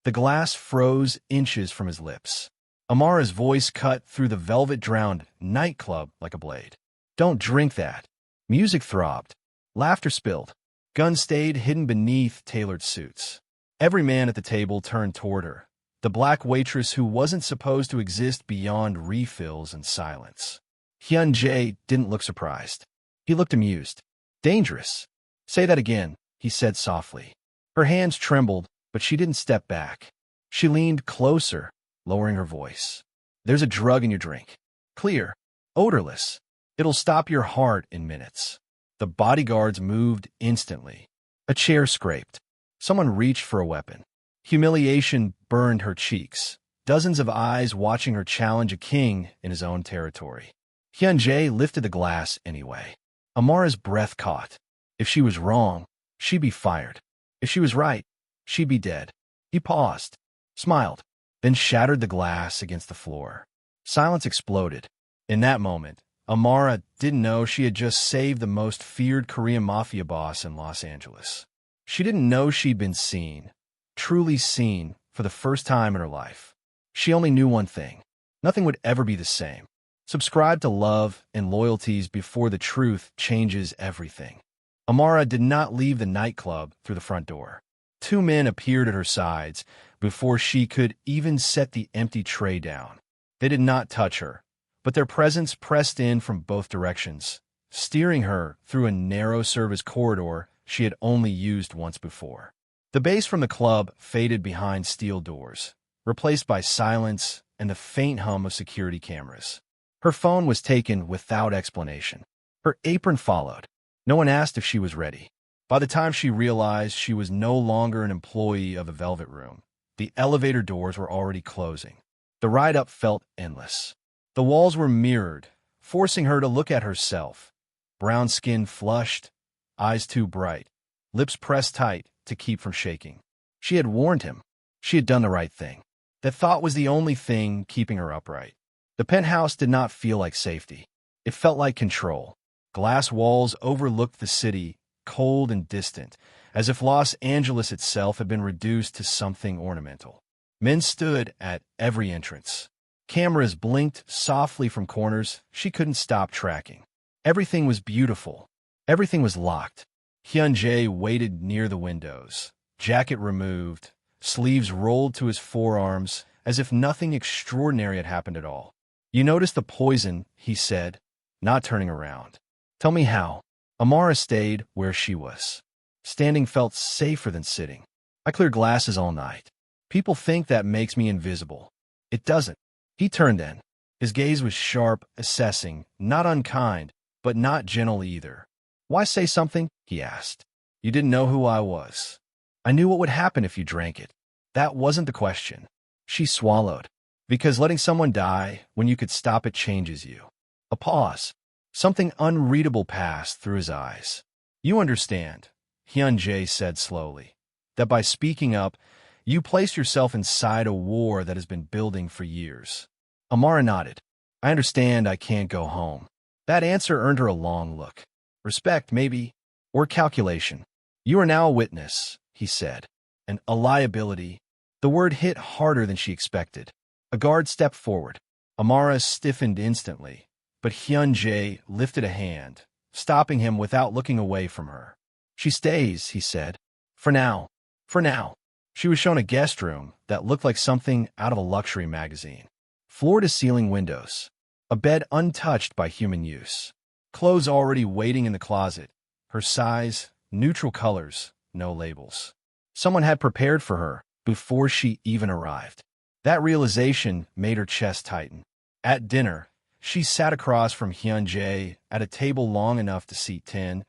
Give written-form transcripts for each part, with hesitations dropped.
The glass froze inches from his lips. Amara's voice cut through the velvet-drowned nightclub like a blade. "Don't drink that." Music throbbed. Laughter spilled. Guns stayed hidden beneath tailored suits. Every man at the table turned toward her, the black waitress who wasn't supposed to exist beyond refills and silence. Hyun Jae didn't look surprised. He looked amused. "Dangerous." "Say that again," he said softly. Her hands trembled, but she didn't step back. She leaned closer, lowering her voice. "There's a drug in your drink. Clear. Odorless. It'll stop your heart in minutes." The bodyguards moved instantly. A chair scraped. Someone reached for a weapon. Humiliation burned her cheeks, dozens of eyes watching her challenge a king in his own territory. Hyun Jae lifted the glass anyway. Amara's breath caught. If she was wrong, she'd be fired. If she was right, she'd be dead. He paused, smiled, then shattered the glass against the floor. Silence exploded. In that moment, Amara didn't know she had just saved the most feared Korean Mafia boss in Los Angeles. She didn't know she'd been seen, truly seen, for the first time in her life. She only knew one thing. Nothing would ever be the same. Subscribe to Love and Loyalties before the truth changes everything. Amara did not leave the nightclub through the front door. Two men appeared at her sides before she could even set the empty tray down. They did not touch her, but their presence pressed in from both directions, steering her through a narrow service corridor she had only used once before. The bass from the club faded behind steel doors, replaced by silence and the faint hum of security cameras. Her phone was taken without explanation. Her apron followed. No one asked if she was ready. By the time she realized she was no longer an employee of the Velvet Room, the elevator doors were already closing. The ride up felt endless. The walls were mirrored, forcing her to look at herself. Brown skin flushed, eyes too bright, lips pressed tight to keep from shaking. She had warned him. She had done the right thing. That thought was the only thing keeping her upright. The penthouse did not feel like safety. It felt like control. Glass walls overlooked the city, cold and distant, as if Los Angeles itself had been reduced to something ornamental. Men stood at every entrance. Cameras blinked softly from corners she couldn't stop tracking. Everything was beautiful. Everything was locked. Hyun Jae waited near the windows, jacket removed, sleeves rolled to his forearms, as if nothing extraordinary had happened at all. "You noticed the poison," he said, not turning around. "Tell me how." Amara stayed where she was. Standing felt safer than sitting. "I clear glasses all night. People think that makes me invisible. It doesn't." He turned then. His gaze was sharp, assessing, not unkind, but not gentle either. "Why say something?" he asked. "You didn't know who I was." "I knew what would happen if you drank it." "That wasn't the question." She swallowed. "Because letting someone die when you could stop it changes you." A pause. Something unreadable passed through his eyes. "You understand," Hyun Jae said slowly, "that by speaking up, you place yourself inside a war that has been building for years." Amara nodded. "I understand I can't go home." That answer earned her a long look. Respect, maybe, or calculation. "You are now a witness," he said, "and a liability." The word hit harder than she expected. A guard stepped forward. Amara stiffened instantly, but Hyun Jae lifted a hand, stopping him without looking away from her. "She stays," he said. "For now. For now." She was shown a guest room that looked like something out of a luxury magazine. Floor-to-ceiling windows. A bed untouched by human use. Clothes already waiting in the closet. Her size, neutral colors, no labels. Someone had prepared for her before she even arrived. That realization made her chest tighten. At dinner, she sat across from Hyun Jae at a table long enough to seat 10.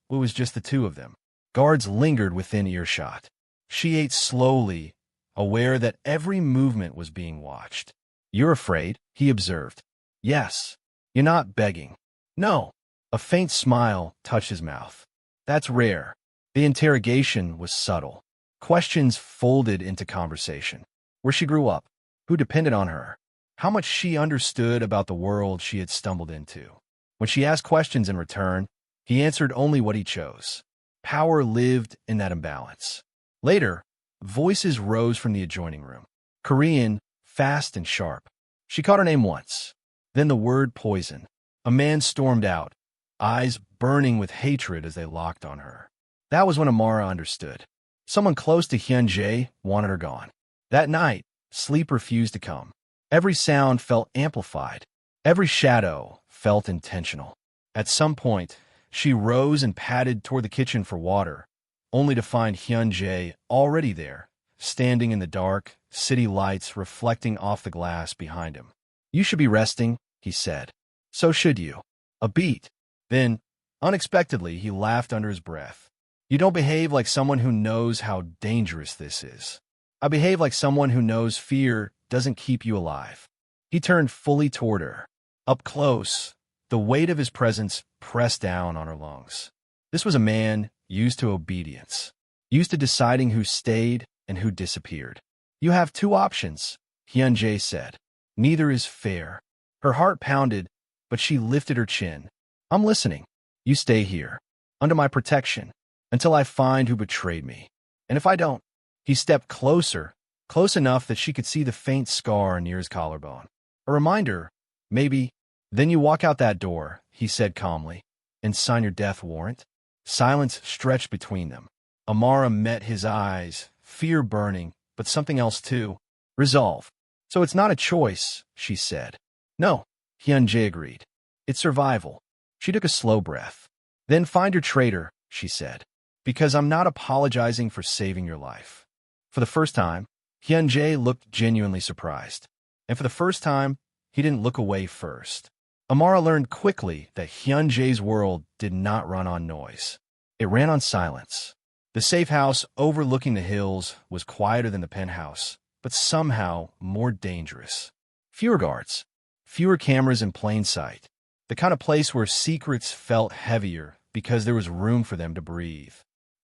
It was just the two of them. Guards lingered within earshot. She ate slowly, aware that every movement was being watched. "You're afraid," he observed. "Yes." "You're not begging." "No." A faint smile touched his mouth. "That's rare." The interrogation was subtle. Questions folded into conversation. Where she grew up, who depended on her, how much she understood about the world she had stumbled into. When she asked questions in return, he answered only what he chose. Power lived in that imbalance. Later, Voices rose from the adjoining room. Korean, fast and sharp. She caught her name once. Then the word poison. A man stormed out, eyes burning with hatred as they locked on her. That was when Amara understood. Someone close to Hyun Jae wanted her gone. That night, sleep refused to come. Every sound felt amplified. Every shadow felt intentional. At some point, she rose and padded toward the kitchen for water, only to find Hyun Jae already there, standing in the dark, city lights reflecting off the glass behind him. "You should be resting," he said. "So should you." A beat. Then, unexpectedly, he laughed under his breath. "You don't behave like someone who knows how dangerous this is. I behave like someone who knows fear doesn't keep you alive." He turned fully toward her. Up close, the weight of his presence pressed down on her lungs. This was a man used to obedience, used to deciding who stayed and who disappeared. "You have two options," Hyun Jae said. "Neither is fair." Her heart pounded, but she lifted her chin. "I'm listening. You stay here, under my protection, until I find who betrayed me. And if I don't..." He stepped closer, close enough that she could see the faint scar near his collarbone. A reminder, maybe. "Then you walk out that door," he said calmly, "and sign your death warrant." Silence stretched between them. Amara met his eyes, fear burning, but something else too. Resolve. "So it's not a choice," she said. "No," Hyun Jae agreed. "It's survival." She took a slow breath. "Then find your traitor," she said. "Because I'm not apologizing for saving your life." For the first time, Hyun Jae looked genuinely surprised. And for the first time, he didn't look away first. Amara learned quickly that Hyun Jae's world did not run on noise. It ran on silence. The safe house overlooking the hills was quieter than the penthouse, but somehow more dangerous. Fewer guards, fewer cameras in plain sight. The kind of place where secrets felt heavier because there was room for them to breathe.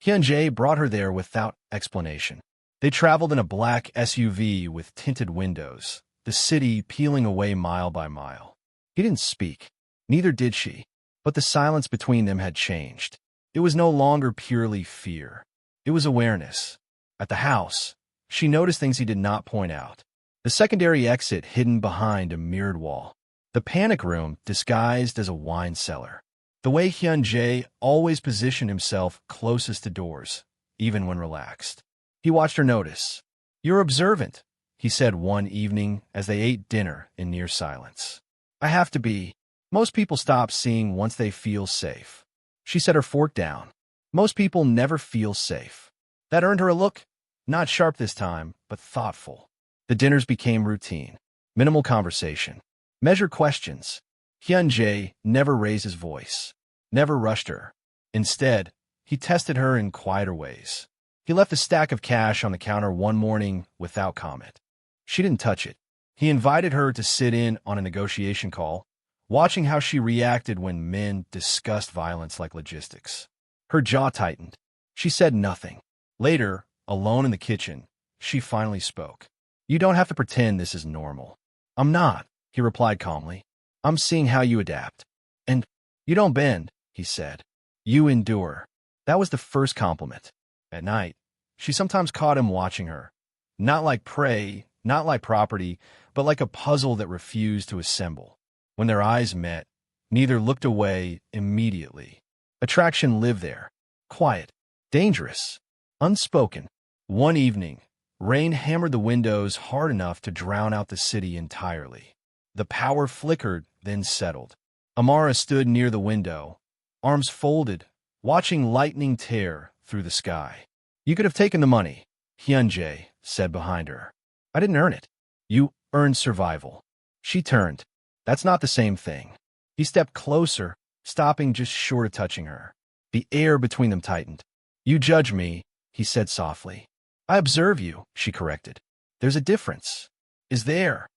Hyun Jae brought her there without explanation. They traveled in a black SUV with tinted windows, the city peeling away mile by mile. He didn't speak. Neither did she. But the silence between them had changed. It was no longer purely fear. It was awareness. At the house, she noticed things he did not point out. The secondary exit hidden behind a mirrored wall. The panic room disguised as a wine cellar. The way Hyun Jae always positioned himself closest to doors, even when relaxed. He watched her notice. "You're observant," he said one evening as they ate dinner in near silence. "I have to be. Most people stop seeing once they feel safe." She set her fork down. "Most people never feel safe." That earned her a look, not sharp this time, but thoughtful. The dinners became routine. Minimal conversation. Measured questions. Hyun Jae never raised his voice, never rushed her. Instead, he tested her in quieter ways. He left a stack of cash on the counter one morning without comment. She didn't touch it. He invited her to sit in on a negotiation call, watching how she reacted when men discussed violence like logistics. Her jaw tightened. She said nothing. Later, alone in the kitchen, she finally spoke. "You don't have to pretend this is normal." "I'm not," he replied calmly. "I'm seeing how you adapt." "And you don't bend," he said. "You endure." That was the first compliment. At night, she sometimes caught him watching her. Not like prey, not like property, but like a puzzle that refused to assemble. When their eyes met, neither looked away immediately. Attraction lived there. Quiet. Dangerous. Unspoken. One evening, rain hammered the windows hard enough to drown out the city entirely. The power flickered, then settled. Amara stood near the window, arms folded, watching lightning tear through the sky. "You could have taken the money," Hyun Jae said behind her. "I didn't earn it." "You earned survival." She turned. "That's not the same thing." He stepped closer, stopping just short of touching her. The air between them tightened. "You judge me," he said softly. "I observe you," she corrected. "There's a difference." "Is there?"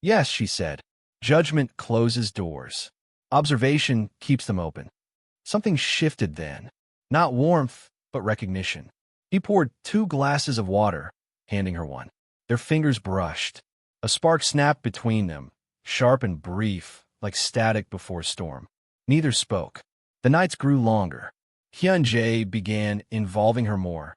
"Yes," she said. "Judgment closes doors. Observation keeps them open." Something shifted then. Not warmth, but recognition. He poured 2 glasses of water, handing her one. Their fingers brushed. A spark snapped between them, sharp and brief, like static before a storm. Neither spoke. The nights grew longer. Hyun Jae began involving her more.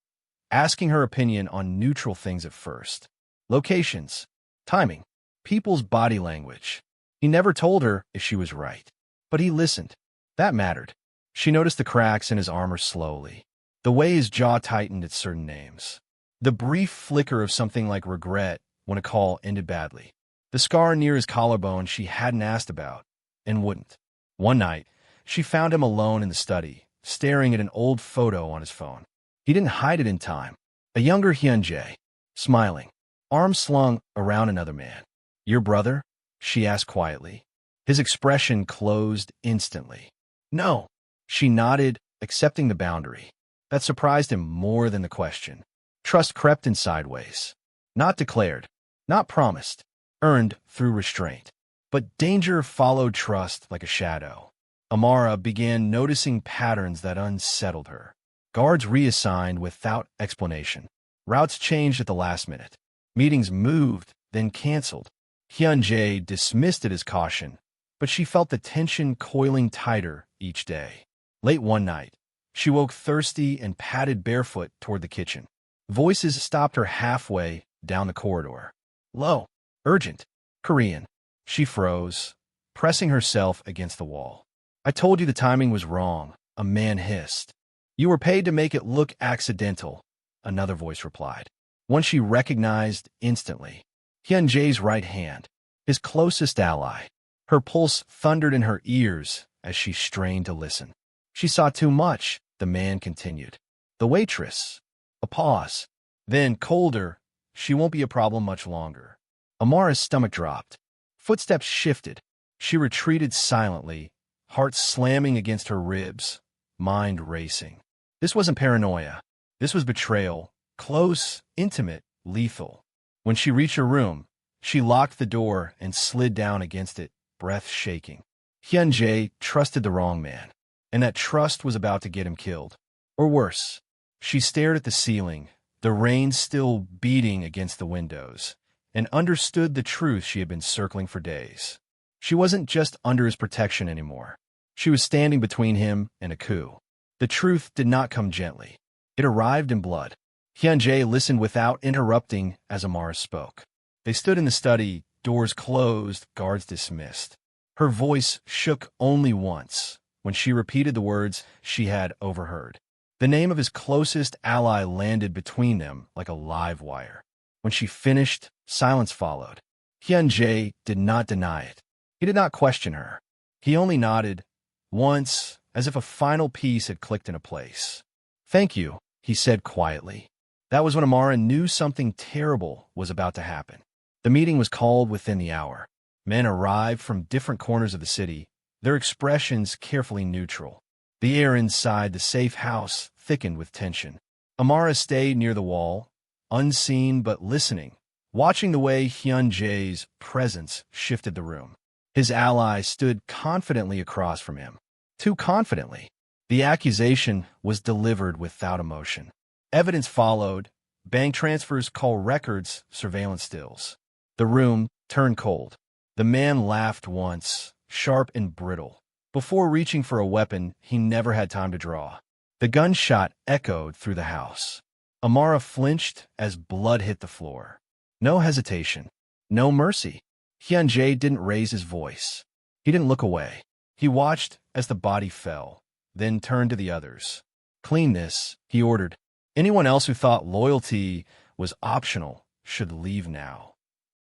asking her opinion on neutral things at first. Locations, timing, people's body language. He never told her if she was right, but he listened. That mattered. She noticed the cracks in his armor slowly, the way his jaw tightened at certain names, the brief flicker of something like regret when a call ended badly, the scar near his collarbone she hadn't asked about and wouldn't. One night, she found him alone in the study, staring at an old photo on his phone. He didn't hide it in time. A younger Hyun Jae, smiling, arms slung around another man. "Your brother?" she asked quietly. His expression closed instantly. "No." She nodded, accepting the boundary. That surprised him more than the question. Trust crept in sideways. Not declared, not promised, earned through restraint. But danger followed trust like a shadow. Amara began noticing patterns that unsettled her. Guards reassigned without explanation. Routes changed at the last minute. Meetings moved, then canceled. Hyun Jae dismissed it as caution, but she felt the tension coiling tighter each day. Late one night, she woke thirsty and padded barefoot toward the kitchen. Voices stopped her halfway down the corridor. Low, urgent, Korean. She froze, pressing herself against the wall. "I told you the timing was wrong," a man hissed. "You were paid to make it look accidental," another voice replied. One she recognized instantly. Hyun Jae's right hand, his closest ally. Her pulse thundered in her ears as she strained to listen. "She saw too much," the man continued. "The waitress." A pause. Then, colder, "She won't be a problem much longer." Amara's stomach dropped. Footsteps shifted. She retreated silently, heart slamming against her ribs, mind racing. This wasn't paranoia. This was betrayal. Close, intimate, lethal. When she reached her room, she locked the door and slid down against it, breath shaking. Hyun Jae trusted the wrong man, and that trust was about to get him killed. Or worse. She stared at the ceiling, the rain still beating against the windows, and understood the truth she had been circling for days. She wasn't just under his protection anymore. She was standing between him and a coup. The truth did not come gently. It arrived in blood. Hyun Jae listened without interrupting as Amara spoke. They stood in the study, doors closed, guards dismissed. Her voice shook only once, when she repeated the words she had overheard. The name of his closest ally landed between them like a live wire. When she finished, silence followed. Hyun Jae did not deny it. He did not question her. He only nodded, once, as if a final piece had clicked into place. "Thank you," he said quietly. That was when Amara knew something terrible was about to happen. The meeting was called within the hour. Men arrived from different corners of the city, their expressions carefully neutral. The air inside the safe house thickened with tension. Amara stayed near the wall, unseen but listening, watching the way Hyun Jae's presence shifted the room. His ally stood confidently across from him. Too confidently. The accusation was delivered without emotion. Evidence followed, bank transfers, call records, surveillance stills. The room turned cold. The man laughed once, sharp and brittle. Before reaching for a weapon he never had time to draw. The gunshot echoed through the house. Amara flinched as blood hit the floor. No hesitation. No mercy. Hyun Jae didn't raise his voice. He didn't look away. He watched as the body fell, then turned to the others. "Clean this," he ordered. Anyone else who thought loyalty was optional should leave now.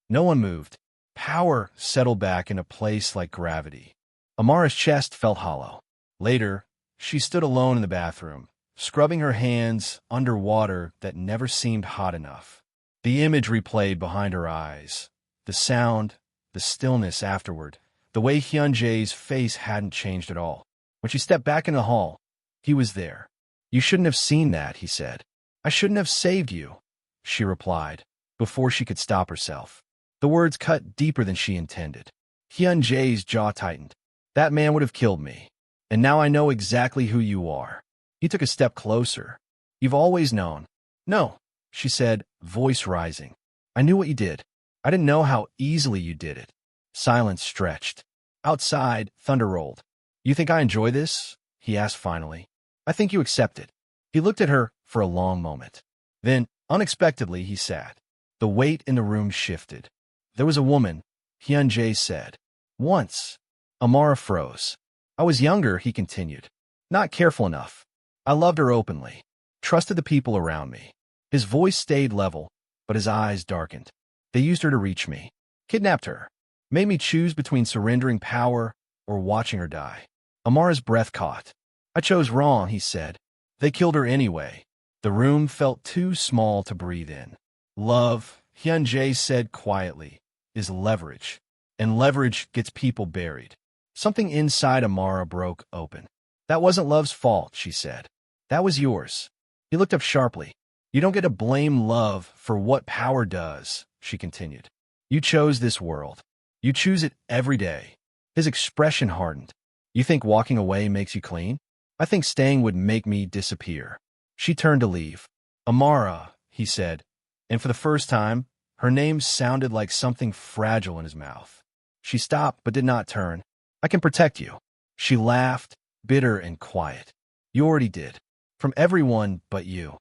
No one moved. Power settled back in a place like gravity. Amara's chest felt hollow. Later, she stood alone in the bathroom, scrubbing her hands under water that never seemed hot enough. The image replayed behind her eyes. The sound, the stillness afterward, the way Hyun Jae's face hadn't changed at all. When she stepped back in the hall, he was there. "You shouldn't have seen that," he said. "I shouldn't have saved you," she replied, before she could stop herself. The words cut deeper than she intended. Hyun Jae's jaw tightened. "That man would have killed me. And now I know exactly who you are." He took a step closer. "You've always known." "No," she said, voice rising. "I knew what you did. I didn't know how easily you did it." Silence stretched. Outside, thunder rolled. "You think I enjoy this?" he asked finally. "I think you accept it." He looked at her for a long moment. Then, unexpectedly, he sat. The weight in the room shifted. There was a woman, Hyun Jae said. Once. Amara froze. I was younger, he continued. Not careful enough. I loved her openly. Trusted the people around me. His voice stayed level, but his eyes darkened. They used her to reach me. Kidnapped her. Made me choose between surrendering power or watching her die. Amara's breath caught. I chose wrong, he said. They killed her anyway. The room felt too small to breathe in. Love, Hyun Jae said quietly, is leverage. And leverage gets people buried. Something inside Amara broke open. That wasn't love's fault, she said. That was yours. He looked up sharply. You don't get to blame love for what power does, she continued. You chose this world. You choose it every day. His expression hardened. You think walking away makes you clean? I think staying would make me disappear. She turned to leave. Amara, he said, and for the first time, her name sounded like something fragile in his mouth. She stopped but did not turn. I can protect you. She laughed, bitter and quiet. You already did. From everyone but you.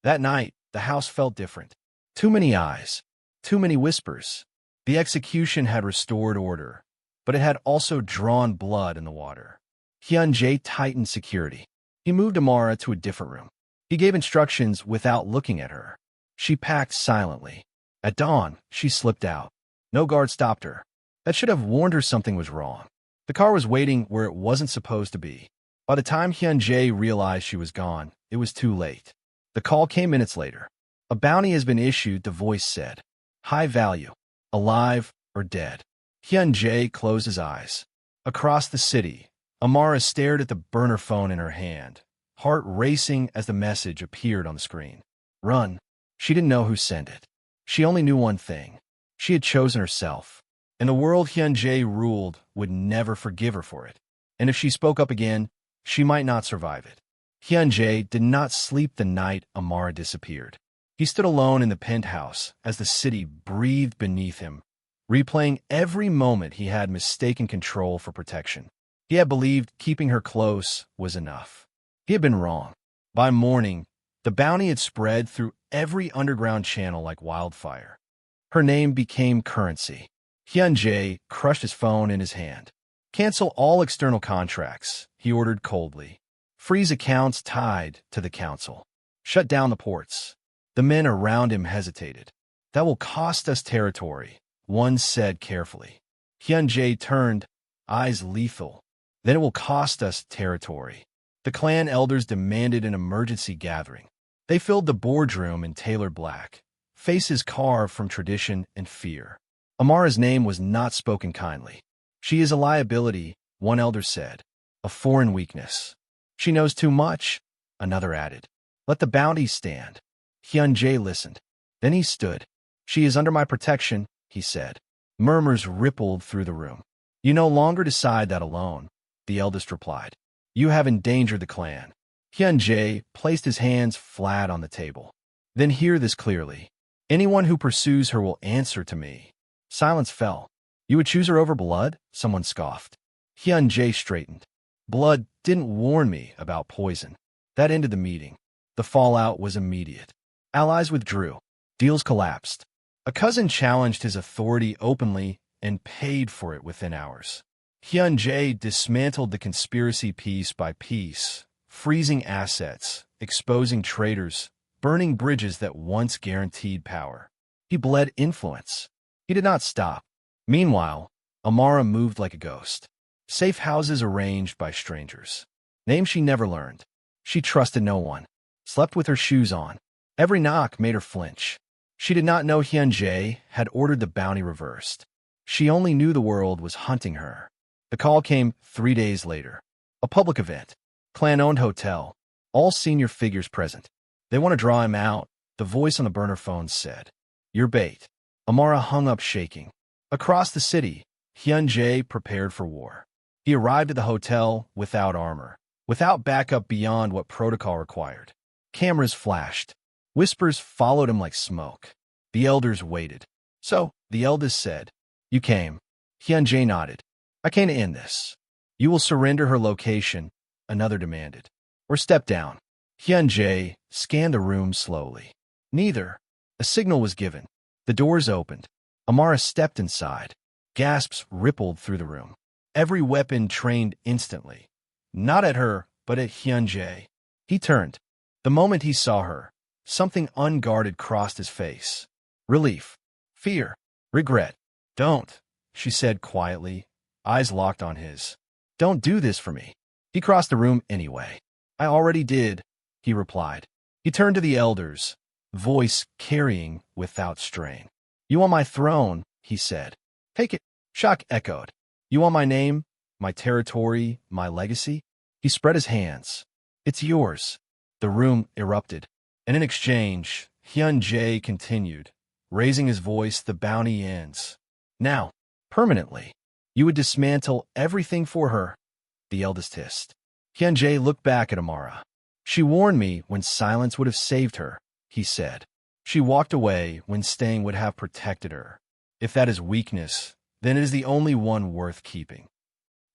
That night, the house felt different. Too many eyes. Too many whispers. The execution had restored order, but it had also drawn blood in the water. Hyun Jae tightened security. He moved Amara to a different room. He gave instructions without looking at her. She packed silently. At dawn, she slipped out. No guard stopped her. That should have warned her something was wrong. The car was waiting where it wasn't supposed to be. By the time Hyun Jae realized she was gone, it was too late. The call came minutes later. A bounty has been issued, the voice said. High value. Alive or dead. Hyun Jae closed his eyes. Across the city, Amara stared at the burner phone in her hand, heart racing as the message appeared on the screen. Run. She didn't know who sent it. She only knew one thing. She had chosen herself. And the world Hyun Jae ruled would never forgive her for it. And if she spoke up again, she might not survive it. Hyun Jae did not sleep the night Amara disappeared. He stood alone in the penthouse as the city breathed beneath him, replaying every moment he had mistaken control for protection. He had believed keeping her close was enough. He had been wrong. By morning, the bounty had spread through every underground channel like wildfire. Her name became currency. Hyun Jae crushed his phone in his hand. Cancel all external contracts, he ordered coldly. Freeze accounts tied to the council. Shut down the ports. The men around him hesitated. That will cost us territory, one said carefully. Hyun Jae turned, eyes lethal. Then it will cost us territory. The clan elders demanded an emergency gathering. They filled the boardroom in tailored black, faces carved from tradition and fear. Amara's name was not spoken kindly. She is a liability, one elder said. A foreign weakness. She knows too much, another added. Let the bounty stand. Hyun Jae listened. Then he stood. She is under my protection, he said. Murmurs rippled through the room. You no longer decide that alone, the eldest replied. You have endangered the clan. Hyun Jae placed his hands flat on the table. Then hear this clearly. Anyone who pursues her will answer to me. Silence fell. You would choose her over blood? Someone scoffed. Hyun Jae straightened. Blood didn't warn me about poison. That ended the meeting. The fallout was immediate. Allies withdrew. Deals collapsed. A cousin challenged his authority openly and paid for it within hours. Hyun Jae dismantled the conspiracy piece by piece, freezing assets, exposing traitors, burning bridges that once guaranteed power. He bled influence. He did not stop. Meanwhile, Amara moved like a ghost. Safe houses arranged by strangers. Names she never learned. She trusted no one. Slept with her shoes on. Every knock made her flinch. She did not know Hyun Jae had ordered the bounty reversed. She only knew the world was hunting her. The call came 3 days later. A public event. Clan-owned hotel. All senior figures present. They want to draw him out, the voice on the burner phone said. Your bait. Amara hung up shaking. Across the city, Hyun Jae prepared for war. He arrived at the hotel without armor, without backup beyond what protocol required. Cameras flashed. Whispers followed him like smoke. The elders waited. So, the eldest said, You came. Hyun Jae nodded. I came to end this. You will surrender her location, another demanded. Or step down. Hyun Jae scanned the room slowly. Neither. A signal was given. The doors opened. Amara stepped inside. Gasps rippled through the room. Every weapon trained instantly. Not at her, but at Hyun Jae. He turned. The moment he saw her, something unguarded crossed his face. Relief. Fear. Regret. Don't, she said quietly, eyes locked on his. Don't do this for me. He crossed the room anyway. I already did, he replied. He turned to the elders, voice carrying without strain. You want my throne, he said. Take it. Shock echoed. You want my name, my territory, my legacy? He spread his hands. It's yours. The room erupted, and in exchange, Hyun Jae continued, raising his voice. The bounty ends. Now, permanently. You would dismantle everything for her, the eldest hissed. Hyun Jae looked back at Amara. She warned me when silence would have saved her, he said. She walked away when staying would have protected her. If that is weakness, then it is the only one worth keeping.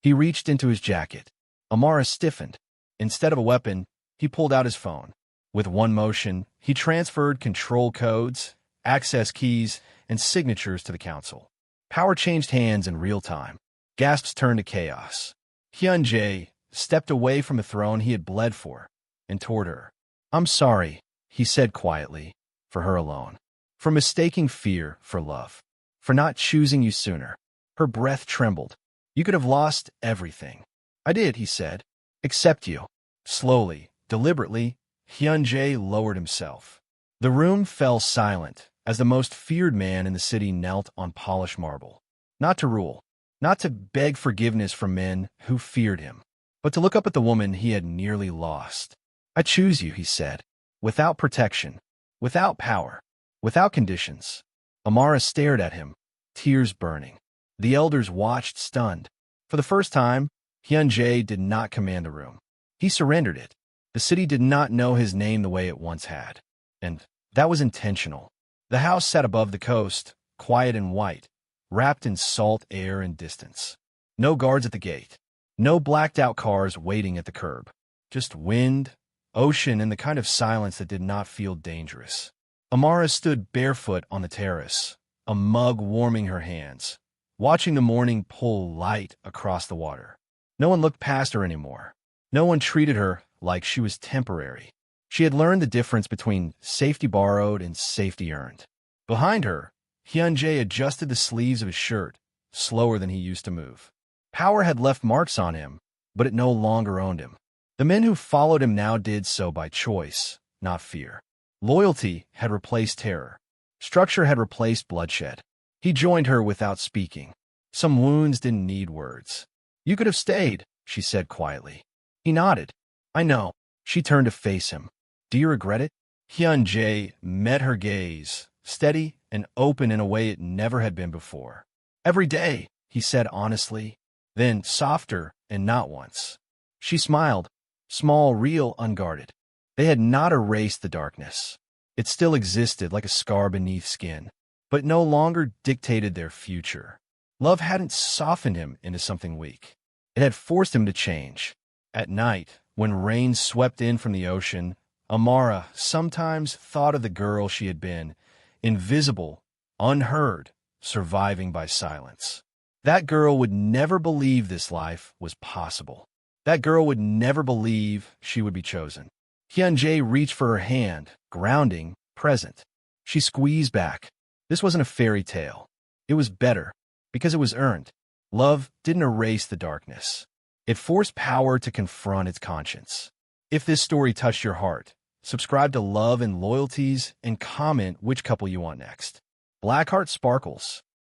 He reached into his jacket. Amara stiffened. Instead of a weapon, he pulled out his phone. With one motion, he transferred control codes, access keys, and signatures to the council. Power changed hands in real time. Gasps turned to chaos. Hyun Jae stepped away from the throne he had bled for, and toward her. I'm sorry, he said quietly, for her alone. For mistaking fear for love. For not choosing you sooner. Her breath trembled. You could have lost everything. I did, he said. Except you. Slowly, deliberately, Hyun Jae lowered himself. The room fell silent as the most feared man in the city knelt on polished marble. Not to rule, not to beg forgiveness from men who feared him, but to look up at the woman he had nearly lost. I choose you, he said, without protection, without power, without conditions. Amara stared at him, tears burning. The elders watched stunned. For the first time, Hyun Jae did not command the room. He surrendered it. The city did not know his name the way it once had. And that was intentional. The house sat above the coast, quiet and white, wrapped in salt air and distance. No guards at the gate. No blacked-out cars waiting at the curb. Just wind, ocean, and the kind of silence that did not feel dangerous. Amara stood barefoot on the terrace, a mug warming her hands, watching the morning pull light across the water. No one looked past her anymore. No one treated her like she was temporary. She had learned the difference between safety borrowed and safety earned. Behind her, Hyun Jae adjusted the sleeves of his shirt, slower than he used to move. Power had left marks on him, but it no longer owned him. The men who followed him now did so by choice, not fear. Loyalty had replaced terror. Structure had replaced bloodshed. He joined her without speaking. Some wounds didn't need words. You could have stayed, she said quietly. He nodded. I know. She turned to face him. Do you regret it? Hyun Jae met her gaze, steady and open in a way it never had been before. Every day, he said honestly, then softer and not once. She smiled, small, real, unguarded. They had not erased the darkness. It still existed like a scar beneath skin, but it no longer dictated their future. Love hadn't softened him into something weak. It had forced him to change. At night, when rain swept in from the ocean, Amara sometimes thought of the girl she had been, invisible, unheard, surviving by silence. That girl would never believe this life was possible. That girl would never believe she would be chosen. Hyun Jae reached for her hand, grounding, present. She squeezed back. This wasn't a fairy tale. It was better, because it was earned. Love didn't erase the darkness. It forced power to confront its conscience. If this story touched your heart, subscribe to Love and Loyalties and comment which couple you want next. Blackheart sparkles.